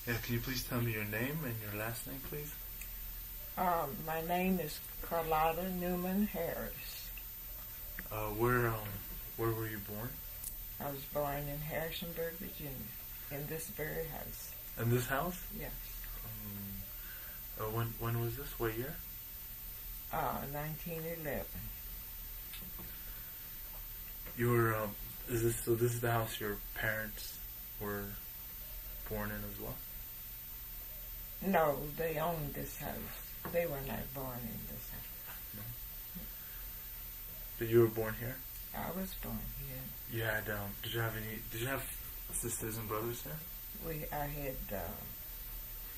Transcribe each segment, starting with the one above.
Yeah, can you please tell me your name and your last name, please? My name is Carlotta Newman Harris. Where were you born? I was born in Harrisonburg, Virginia, in this very house. In this house? Yes. When was this? What year? 1911. You were, this is the house your parents were born in as well? No, they owned this house. They were not born in this house. No. But you were born here? I was born here. You had, did you have sisters and brothers here? I had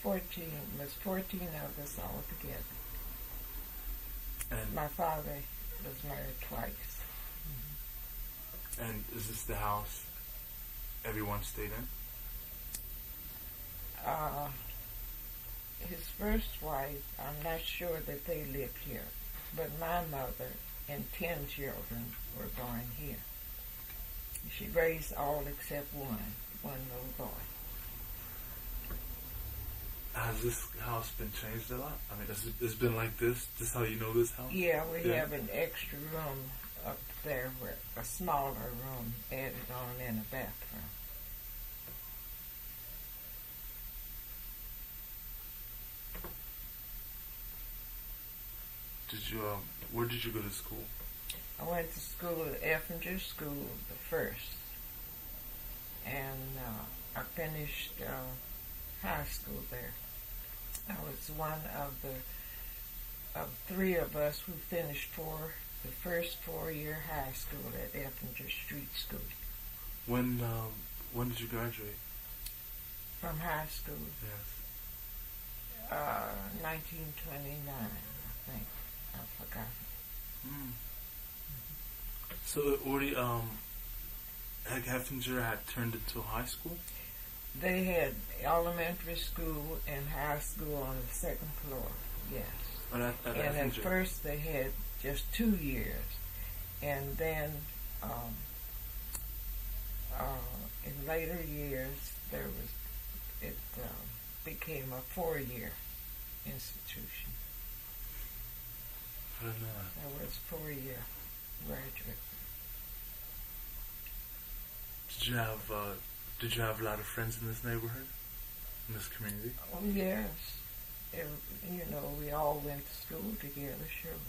14 of us all together. And my father was married twice. And is this the house everyone stayed in? His first wife, I'm not sure that they lived here, but my mother and 10 children were born here. She raised all except one little boy. Has this house been changed a lot? I mean, it's been like this? This is how you know this house? Yeah, we have an extra room up there, a smaller room added on in a bathroom. Where did you go to school? I went to school at Effinger School, the first, and I finished high school there. I was one of 3 of us who finished the first 4-year high school at Effinger Street School. When did you graduate? From high school? Yes. 1929, I think. I forgot. So already, Effinger had turned into a high school? They had elementary school and high school on the 2nd floor, yes. And at first they had just 2 years. And then in later years, it became a 4-year institution. I don't know. That was 4-year graduate. Did you have a lot of friends in this neighborhood, in this community? Oh, yes. We all went to school together, sure.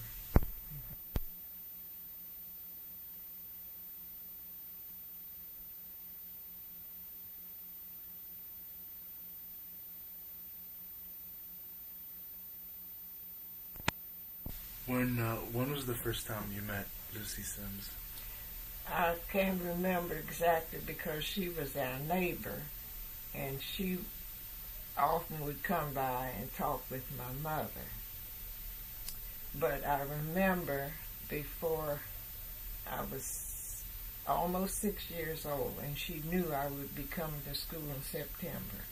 When was the first time you met Lucy Sims? I can't remember exactly because she was our neighbor, and she often would come by and talk with my mother. But I remember before I was almost 6 years old, and she knew I would be coming to school in September.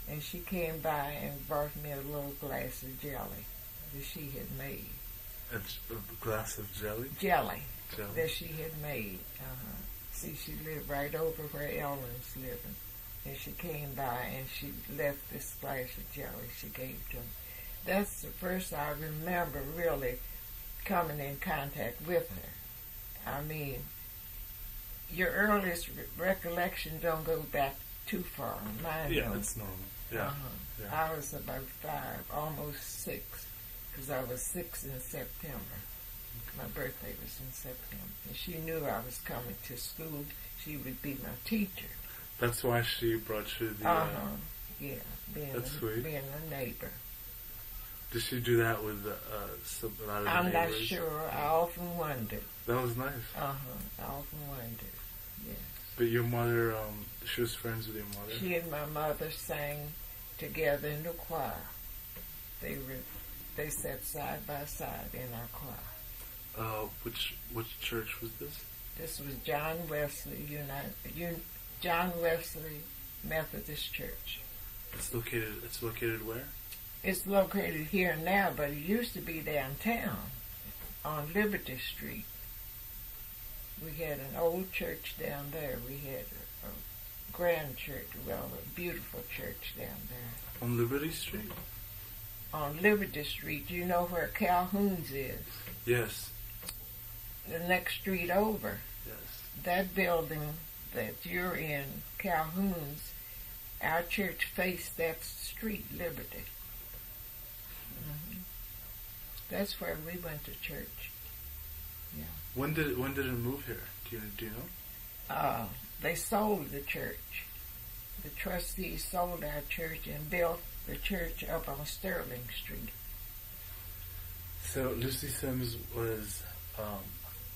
And she came by and brought me a little glass of jelly that she had made. A glass of jelly? Jelly. That she had made. See, she lived right over where Ellen's living. And she came by and she left this glass of jelly she gave to me. That's the first I remember really coming in contact with her. I mean, your earliest recollection don't go back too far. Mine Yeah, don't. it's normal. Yeah. Yeah. I was about 5, almost 6, because I was 6 in September. My birthday was in September. And she knew I was coming to school. She would be my teacher. That's why she brought you the... Yeah, sweet. Being a neighbor. Did she do that with a lot of I'm neighbors? not sure. I often wondered. That was nice. I often wondered, yes. But your mother, she was friends with your mother? She and my mother sang together in the choir. They sat side by side in our choir. Which church was this? This was John Wesley Methodist Church. It's located where? It's located here now, but it used to be downtown on Liberty Street. We had an old church down there. We had a grand church, well, a beautiful church down there. On Liberty Street? On Liberty Street, you know where Calhoun's is? Yes. The next street over. Yes. That building that you're in, Calhoun's, our church faced that street, Liberty. That's where we went to church. Yeah. When did it move here? Do you know? They sold the church. The trustees sold our church and built the church up on Sterling Street. So Lucy Sims was,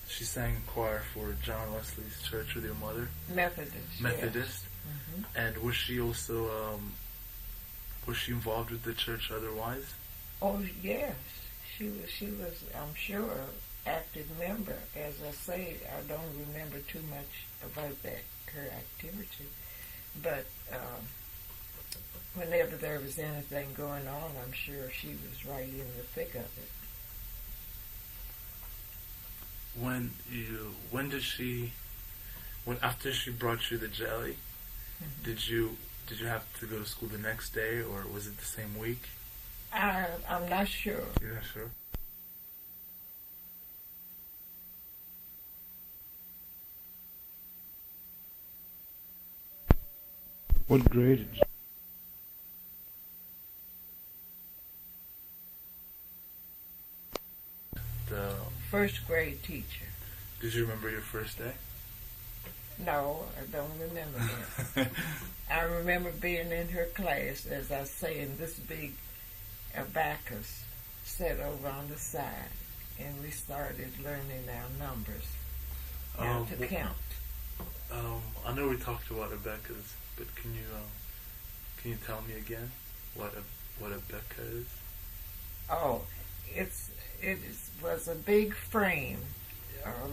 she sang in choir for John Wesley's church with your mother? Methodist. Methodist. Yes. And was she also, was she involved with the church otherwise? Oh, yes. She was, I'm sure, active member. As I say, I don't remember too much about her activity. But whenever there was anything going on, I'm sure she was right in the thick of it. After she brought you the jelly, did you have to go to school the next day, or was it the same week? I'm not sure. You're not sure? What grade did you? The first grade teacher. Did you remember your first day? No, I don't remember that. I remember being in her class, as I say, in this big abacus set over on the side, and we started learning our numbers to count. I know we talked about abacus, but can you tell me again what abacus is? Oh, it was a big frame,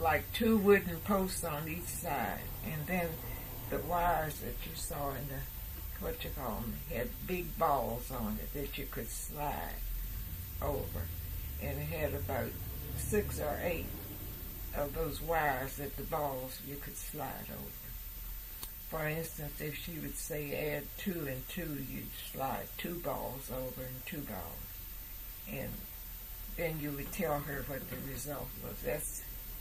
like two wooden posts on each side, and then the wires that you saw in had big balls on it that you could slide over, and it had about 6 or 8 of those wires that the balls you could slide over. For instance, if she would say add 2 and 2, you'd slide 2 balls over and 2 balls, and then you would tell her what the result was.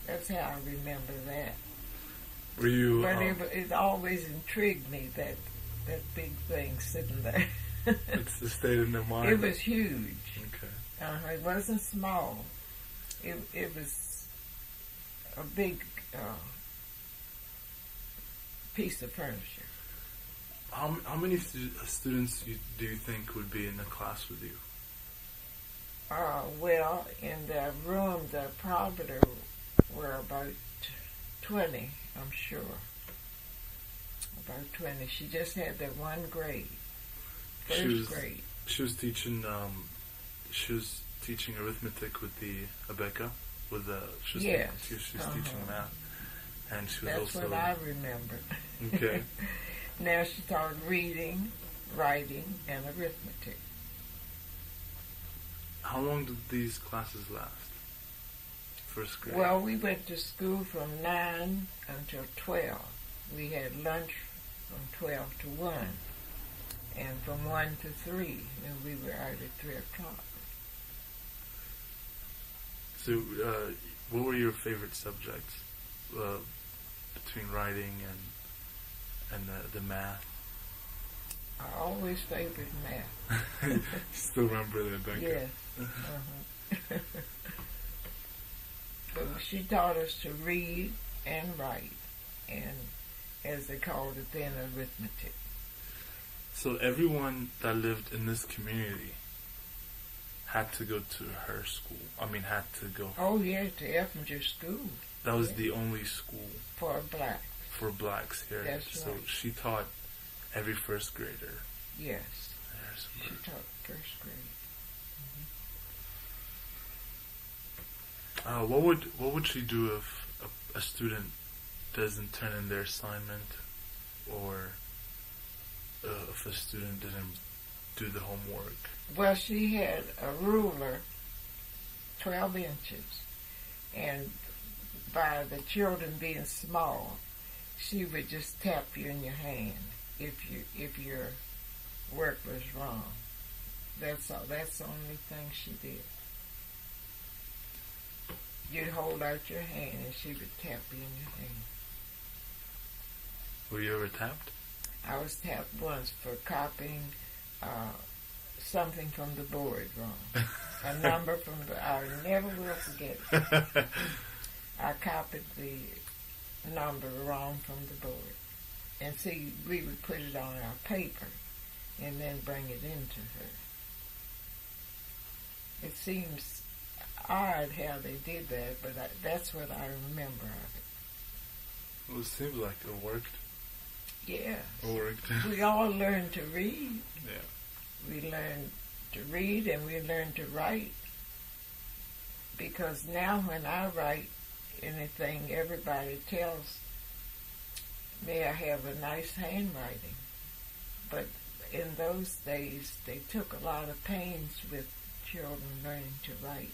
That's how I remember that. Were you? But it always intrigued me, that big thing sitting there. It's the state of the mind. It was huge. Okay. It wasn't small. It was a big piece of furniture. How many students do you think would be in the class with you? Well, in the room, the provider were about 20, I'm sure. About 20. She just had that one grade. First grade. She was teaching. She was teaching arithmetic with the Abeka. She was teaching math, and she was That's also. what I remember. Okay. Now she taught reading, writing, and arithmetic. How long did these classes last? First grade. Well, we went to school from 9 until 12. We had lunch from 12 to 1, and from 1 to 3, and we were out at 3 o'clock. So, what were your favorite subjects between writing and the math? I always favored math. Still remember that, Becca? Yes. Uh-huh. But she taught us to read and write, and as they called it then, arithmetic. So everyone that lived in this community had to go to her school. Had to go. Oh yeah, to Effinger School. That was the only school for blacks. For blacks here. That's so right. She taught every first grader. Yes. She taught first grade. What would she do if a student doesn't turn in their assignment, or if a student didn't do the homework? Well, she had a ruler, 12 inches, and by the children being small, she would just tap you in your hand if your work was wrong. That's all. That's the only thing she did. You'd hold out your hand and she would tap you in your hand. Were you ever tapped? I was tapped once for copying something from the board wrong. A number from the, I never will forget it. I copied the number wrong from the board. And see, we would put it on our paper and then bring it into her. It seems odd how they did that, but that's what I remember of it. Well, it seems like it worked. Yeah. It worked. We all learned to read. Yeah. We learned to read and we learned to write. Because now when I write anything, everybody tells me I have a nice handwriting. But in those days, they took a lot of pains with children learning to write.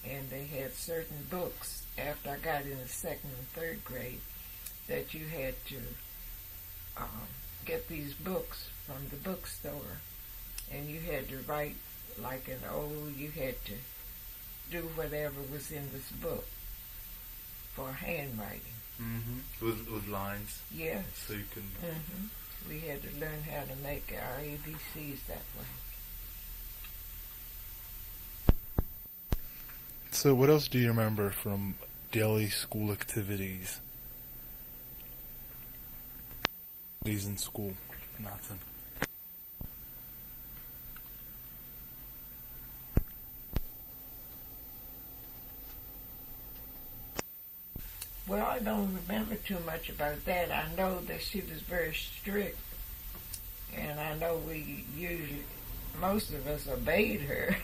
And they had certain books, after I got in the second and third grade, that you had to get these books from the bookstore. And you had to write like an O, you had to do whatever was in this book for handwriting. Mm-hmm. With lines. Yes. So you can... Mm-hmm. We had to learn how to make our ABCs that way. So what else do you remember from daily school activities? Activities in school? Nothing. Well, I don't remember too much about that. I know that she was very strict, and I know we usually, most of us obeyed her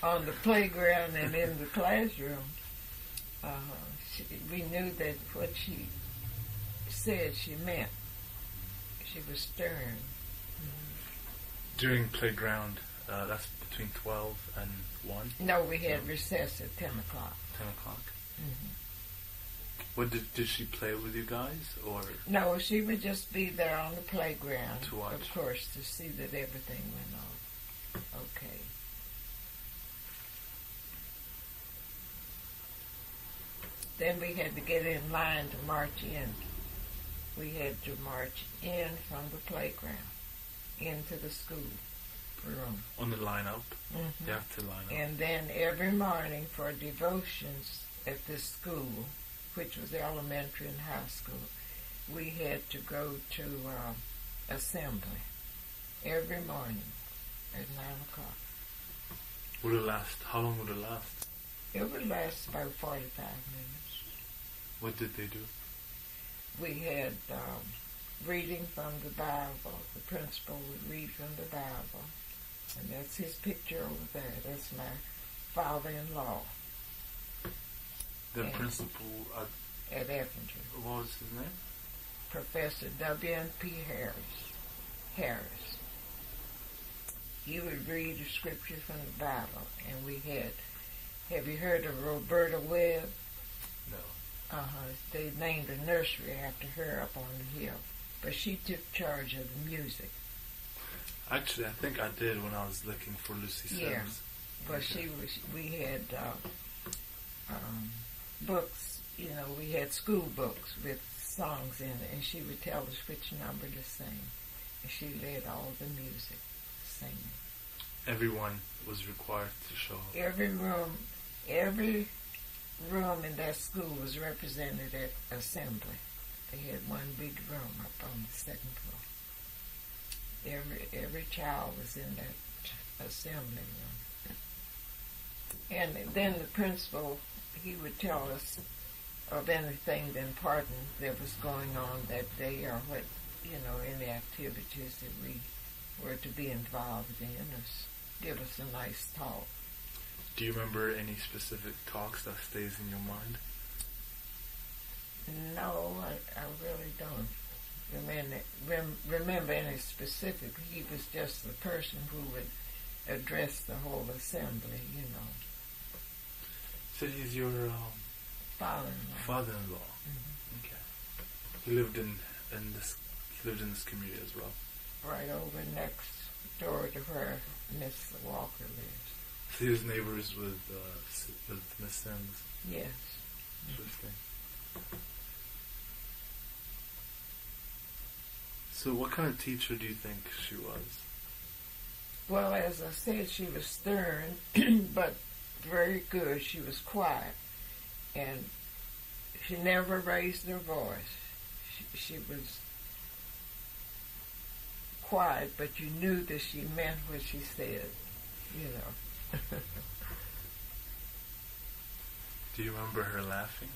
on the playground and in the classroom. We knew that what she said she meant. She was stern. During playground, that's between 12 and 1? No, we had recess at 10 o'clock. 10 o'clock. Mm-hmm. What did she play with you guys, or? No, she would just be there on the playground, To watch. of course, to see that everything went on okay. Then we had to get in line to march in. We had to march in from the playground into the school room. On the lineup? Mm-hmm. You have to line up. And then every morning for devotions at this school, which was elementary and high school, we had to go to assembly every morning at 9 o'clock. Would it last? How long would it last? It would last about 45 minutes. What did they do? We had reading from the Bible. The principal would read from the Bible. And that's his picture over there. That's my father-in-law. The And principal at Effinger. what was his name? Professor W.N.P. Harris. He would read the scripture from the Bible. And we had, have you heard of Roberta Webb? No. They named a nursery after her up on the hill. But she took charge of the music. Actually, I think I did when I was looking for Lucy Sims. Yeah. But Okay. we had books, we had school books with songs in it, and she would tell us which number to sing. And she led all the music, singing. Everyone was required to show up. Every room in that school was represented at assembly. They had one big room up on the second floor. Every child was in that assembly room. And then the principal, he would tell us of anything important that was going on that day, or what, any activities that we were to be involved in, or give us a nice talk. Do you remember any specific talks that stays in your mind? No, I really don't remember any specific. He was just the person who would address the whole assembly, So he's your Father-in-law. father-in-law. Mm-hmm. Okay. He lived in this. he lived in this community as well. right over next door to where Miss Walker lives. So he was neighbors with Miss Sims. Yes. Interesting. So what kind of teacher do you think she was? Well, as I said, she was stern, but very good. She was quiet, and she never raised her voice. She was quiet, but you knew that she meant what she said, you know. Do you remember her laughing?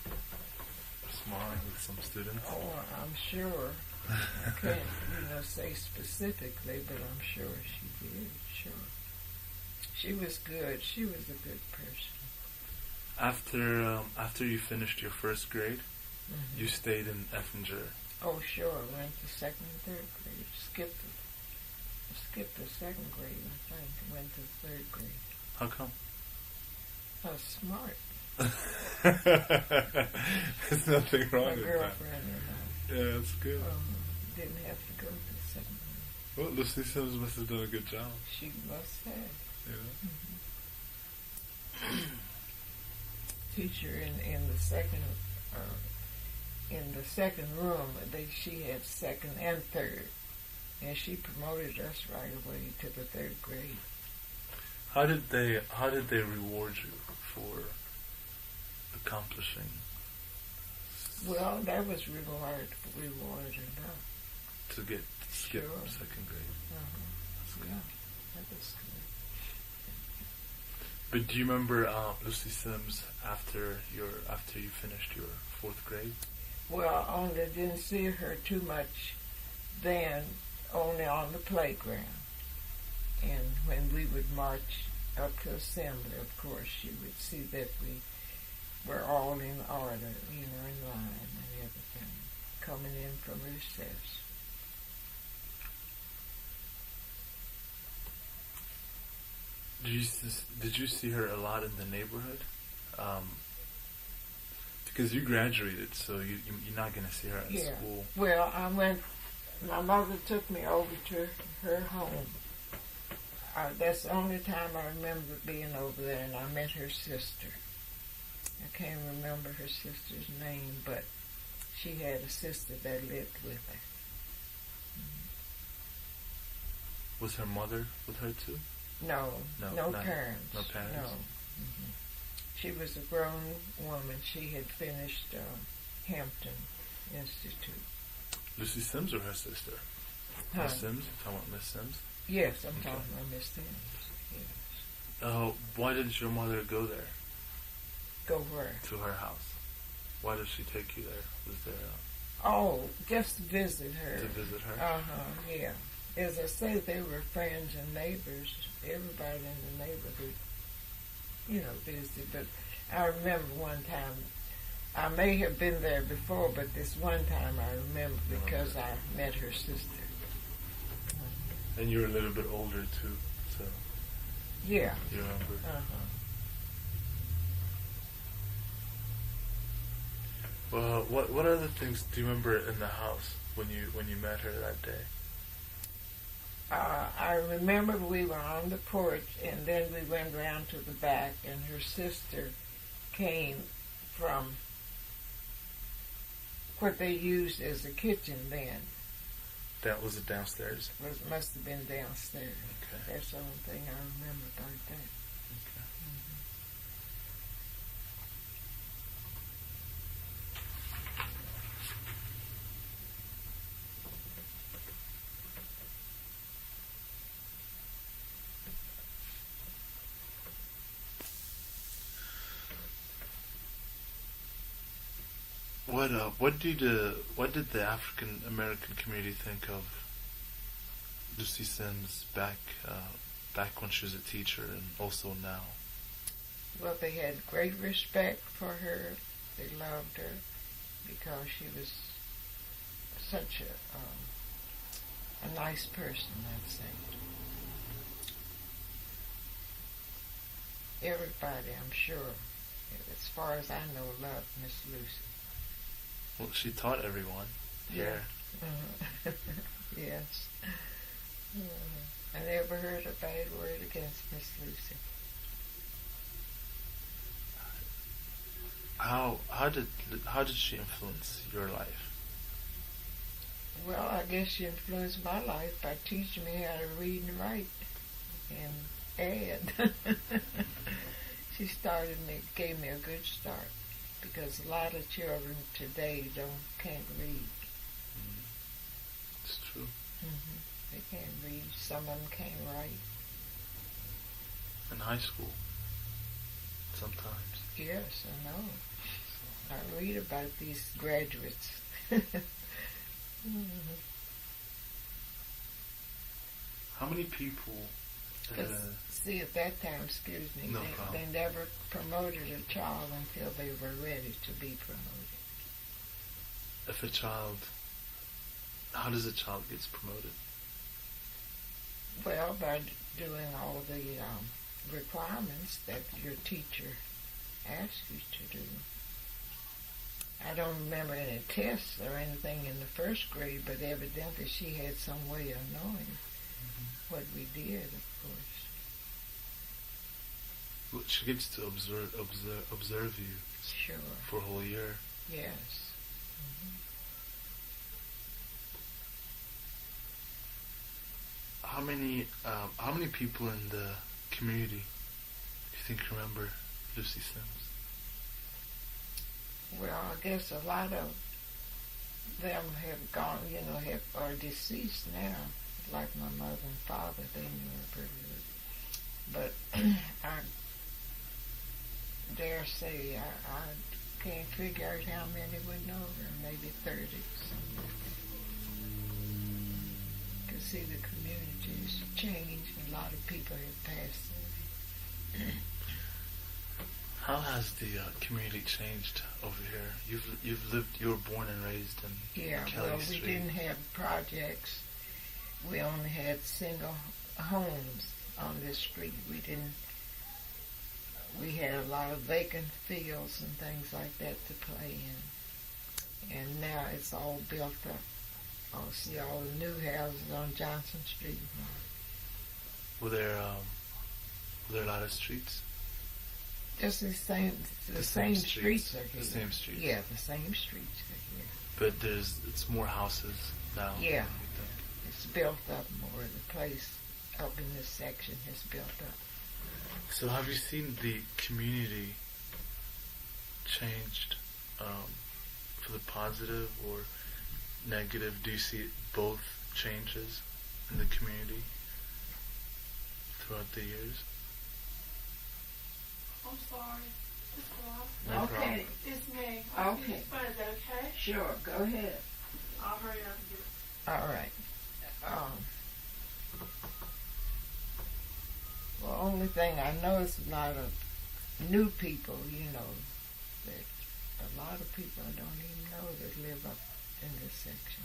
Or smiling with some students? Oh, I'm sure. I can't, say specifically, but I'm sure she did, sure. She was good. She was a good person. After you finished your first grade, Mm-hmm. you stayed in Effinger. Oh, sure. I went to second and third grade. Skipped the second grade, I think. Went to third grade. How come? I was smart. There's nothing wrong My with girlfriend that. Yeah, that's good. didn't have to go to second grade. Well, Lucy Sims must have done a good job. She must have. You know? Teacher in the second room, she had second and third, and she promoted us right away to the third grade. How did they reward you for accomplishing? Well, that was rewarded enough. To skip Sure. second grade. Yeah, that was good. But do you remember Lucy Sims after you finished your fourth grade? Well, only didn't see her too much then, only on the playground. And when we would march up to assembly, of course, she would see that we were all in order, in line and everything, coming in from recess. Did you see her a lot in the neighborhood? Because you graduated, so you're not going to see her at school. Well, my mother took me over to her home. That's the only time I remember being over there, and I met her sister. I can't remember her sister's name, but she had a sister that lived with her. Was her mother with her too? No parents. No parents? No. Mm-hmm. She was a grown woman. She had finished Hampton Institute. Lucy Sims or her sister? Huh? Miss Sims? You're talking about Miss Sims? Yes, I'm talking about Miss Sims. Yes. Why didn't your mother go there? Go where? To her house. Why did she take you there? Was there just to visit her. to visit her? Yeah. As I say, they were friends and neighbors. Everybody in the neighborhood, visited. But I remember one time, I may have been there before, but this one time I remember because I met her sister. And you were a little bit older too, so Yeah. you remember. Well, what other things do you remember in the house when you met her that day? I remember we were on the porch, and then we went around to the back, and her sister came from what they used as a kitchen then. That was it downstairs. Must have been downstairs. Okay. That's the only thing I remember about that. Okay. What did the African American community think of Lucy Sims back when she was a teacher and also now? Well, they had great respect for her. They loved her because she was such a nice person, I'd say. Everybody, I'm sure, as far as I know, loved Miss Lucy. Well, she taught everyone here. Yes. I never heard a bad word against Miss Lucy. How did she influence your life? Well, I guess she influenced my life by teaching me how to read and write and add. She gave me a good start because a lot of children today can't read. It's true. They can't read. Some of them can't write. In high school, sometimes. Yes, I know. I read about these graduates. How many people? See, at that time, excuse me, No they problem. never promoted a child until they were ready to be promoted. If a child, how does a child get promoted? Well, by doing all the requirements that your teacher asks you to do. I don't remember any tests or anything in the first grade, but evidently she had some way of knowing what we did, of course. Well, she gets to observe you Sure. for a whole year. Yes. How many people in the community do you think remember Lucy Sims? Well, I guess a lot of them have gone, are deceased now. Like my mother and father, they knew her pretty good. But I dare say I can't figure out how many would know her. Maybe 30. Because see, the community has changed. A lot of people have passed away. How has the community changed over here? You were born and raised in Kelly well, Street. we didn't have projects. We only had single homes on this street. We had a lot of vacant fields and things like that to play in. And now it's all built up. Oh, see all the new houses on Johnson Street. Were there a lot of streets? Just the same streets are here. The same streets. Yeah, the same streets are here. But it's more houses now. Yeah. It's built up more. The place up in this section has built up. So have you seen the community changed for the positive or negative? Do you see both changes in the community throughout the years? I'm sorry. It's Ross. No Okay. problem. It's me. Okay. But is that okay? Sure, go ahead. I'll hurry up and get it. All right. Well, only thing I know is a lot of new people, that a lot of people I don't even know that live up in this section.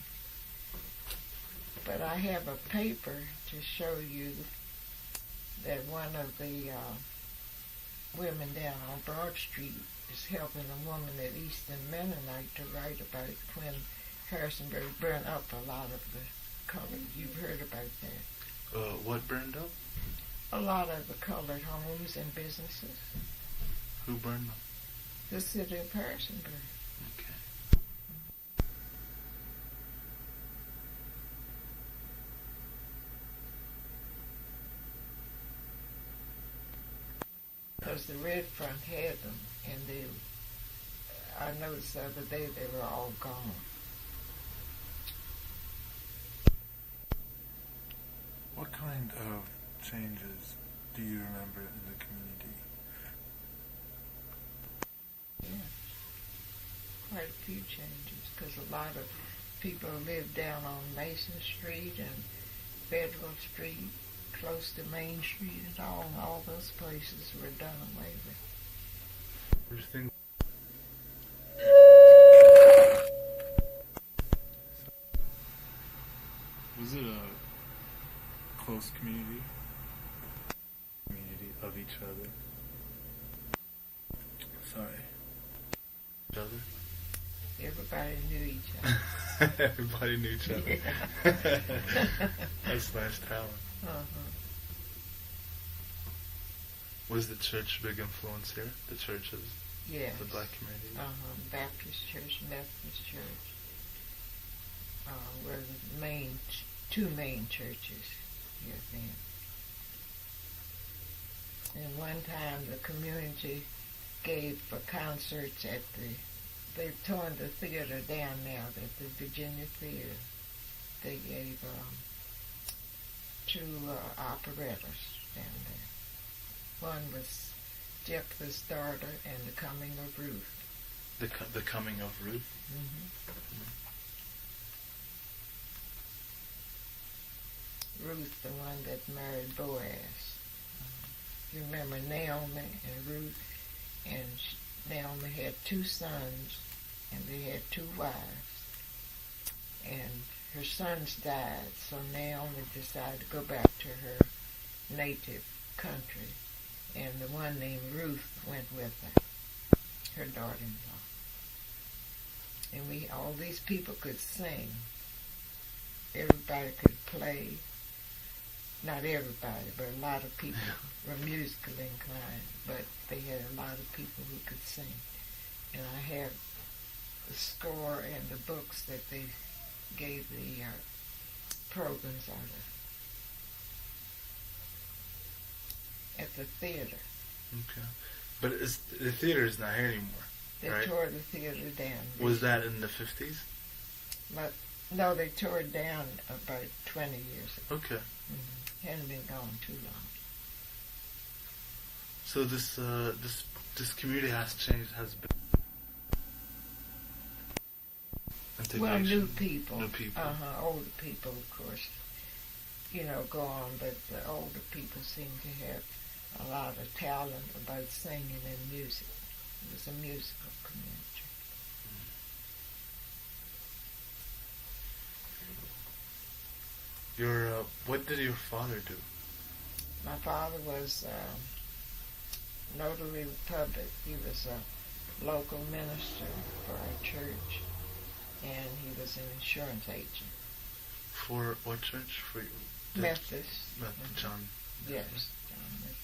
But I have a paper to show you that one of the women down on Broad Street is helping a woman at Eastern Mennonite to write about when Harrisonburg burned up a lot of the colored. You've heard about that. What burned up? A lot of the colored homes and businesses. Who burned them? The city of Harrisonburg. Okay. Because the Red Front had them, and I noticed the other day they were all gone. What kind of changes do you remember in the community? Yeah. Quite a few changes, because a lot of people live down on Mason Street and Federal Street, close to Main Street and all those places were done away with. Everything. Was it a close community? Community of each other? Sorry. Each other? Everybody knew each other. Everybody knew each other. That's nice talent. Uh-huh. Was the church a big influence here? The churches, Yes. the black community? Baptist Church, Methodist Church. Were the main, two main churches here then. And one time the community gave for concerts at they've torn the theater down now, at the Virginia Theater. They gave 2 operettas down there. One was Jephthah's Daughter and The Coming of Ruth. The Coming of Ruth? Mm-hmm. Ruth, the one that married Boaz. You remember Naomi and Ruth, and Naomi had 2 sons, and they had 2 wives. And her sons died, so Naomi decided to go back to her native country, and the one named Ruth went with her daughter-in-law. And all these people could sing. Everybody could play. Not everybody, but a lot of people were musically inclined, but they had a lot of people who could sing. And I have the score and the books that they gave the programs out of at the theater. Okay. But the theater is not here anymore, They right? tore the theater down. Was that in the 50s? But, no, they tore it down about 20 years ago. Okay. Mm-hmm. Hadn't been gone too long. So this community has changed, has been Well, integration. new people. New people. Older people, of course, go on, but the older people seem to have a lot of talent about singing and music. It was a musical community. What did your father do? My father was notary public. He was a local minister for our church, and he was an insurance agent. For what church? For you? Methodist. John. Yes, John Methodist.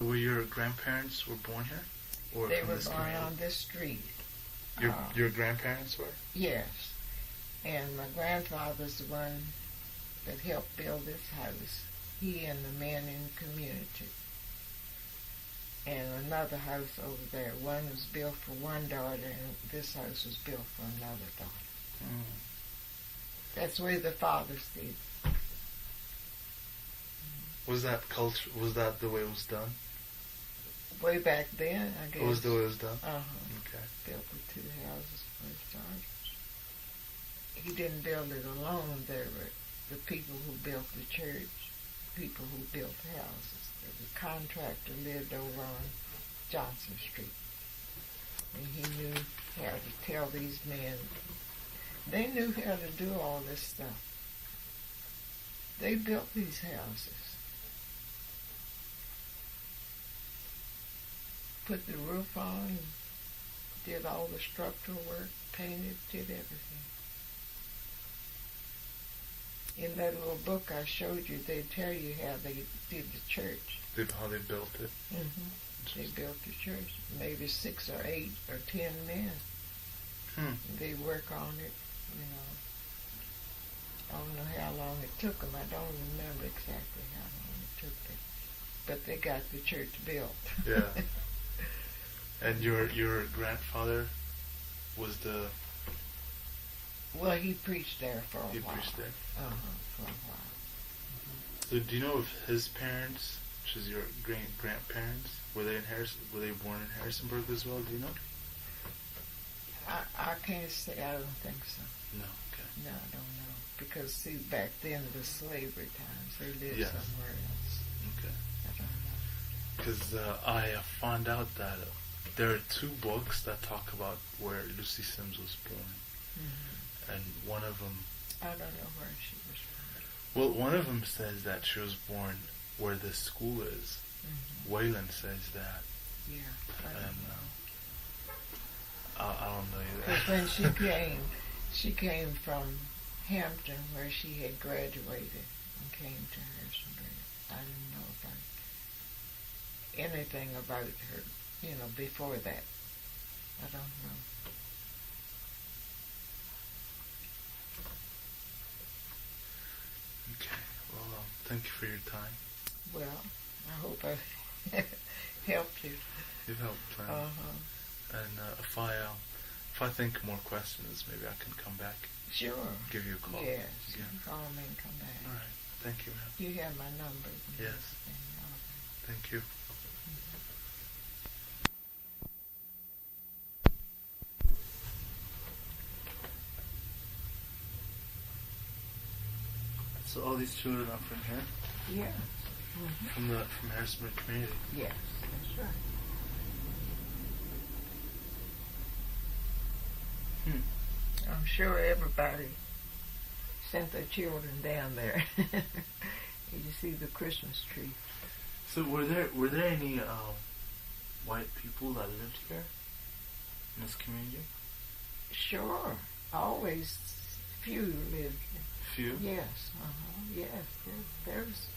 Were your grandparents were born here, or They from were this born community? on this street. Your grandparents were? Yes. And my grandfather's the one that helped build this house. He and the men in the community. And another house over there. One was built for one daughter, and this house was built for another daughter. Mm. That's where the fathers did. Was that culture? Was that the way it was done? Way back then, I guess. What was the way it was done? Okay. Built the 2 houses for his daughters. He didn't build it alone. There were the people who built the church, people who built houses. The contractor lived over on Johnson Street. And he knew how to tell these men. They knew how to do all this stuff. They built these houses. Put the roof on, did all the structural work, painted, did everything. In that little book I showed you, they tell you how they did the church. How they built it. Mm-hmm. They built the church. Maybe 6 or 8 or 10 men. They work on it, I don't know how long it took them. I don't remember exactly how long it took them. But they got the church built. Yeah. And your grandfather was the... Well, he preached there for a while. He preached there. For a while. So do you know if his parents, which is your grandparents, were they born in Harrisonburg as well? Do you know? I can't say. I don't think so. No. Okay. No, I don't know. Because, see, back then, the slavery times, they lived Yes. somewhere else. Okay. I don't know. Because I found out that there are 2 books that talk about where Lucy Sims was born, and one of them. I don't know where she was from. Well, one of them says that she was born where the school is. Wayland says that Yeah. And I don't know Because either. when she came from Hampton, where she had graduated, and came to Harrisonburg. I didn't know about anything about her, before that. I don't know. Okay. Well, thank you for your time. Well, I hope I helped you. You've helped. Uh-huh. And if I think more questions, maybe I can come back. Sure. Give you a call. Yes. Yeah. Call me and come back. All right. Thank you, ma'am. You have my number. and Yes. everything. All right. Thank you. So all these children are from here, Yeah. Mm-hmm. from Harrisonburg community. Yes, that's right. I'm sure everybody sent their children down there. You see the Christmas tree. So were there any white people that lived here in this community? Sure. Always few lived. Few. Yes. Yes. There's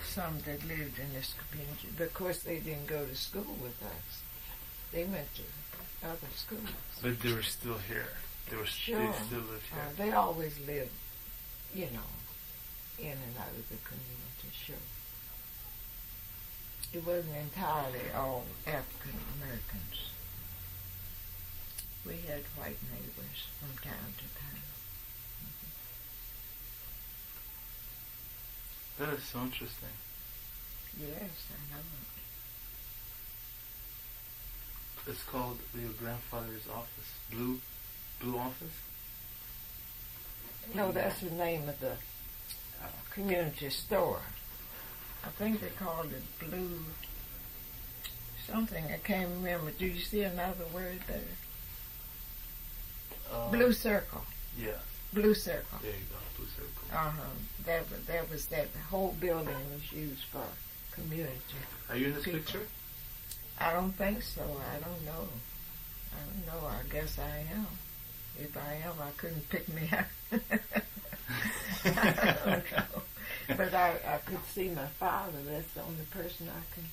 some that lived in this community. But of course, they didn't go to school with us. They went to other schools. But they were still here. They Sure. still lived here. They always lived, in and out of the community, sure. It wasn't entirely all African Americans. We had white neighbors from time to time. That is so interesting. Yes, I know. It's called your grandfather's office. Blue office? No, that's the name of the community store. I think they called it Blue something. I can't remember. Do you see another word there? Blue Circle. Yeah. Blue Circle. There you go. Blue Circle. That was that whole building was used for community. Are you in this people. picture? I don't think so. I don't know. I guess I am. If I am, I couldn't pick me out. I don't know. But I could see my father. That's the only person I can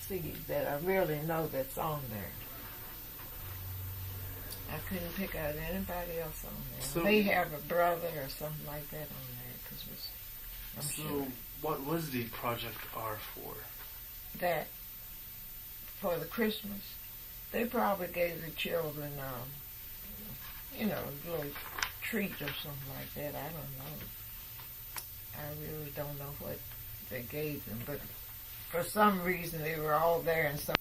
see that I really know that's on there. I couldn't pick out anybody else on there. So- May have a brother or something like that on there, because I'm So, sure what was the Project R for? that for the Christmas, they probably gave the children, a little treat or something like that. I don't know. I really don't know what they gave them, but for some reason they were all there, and so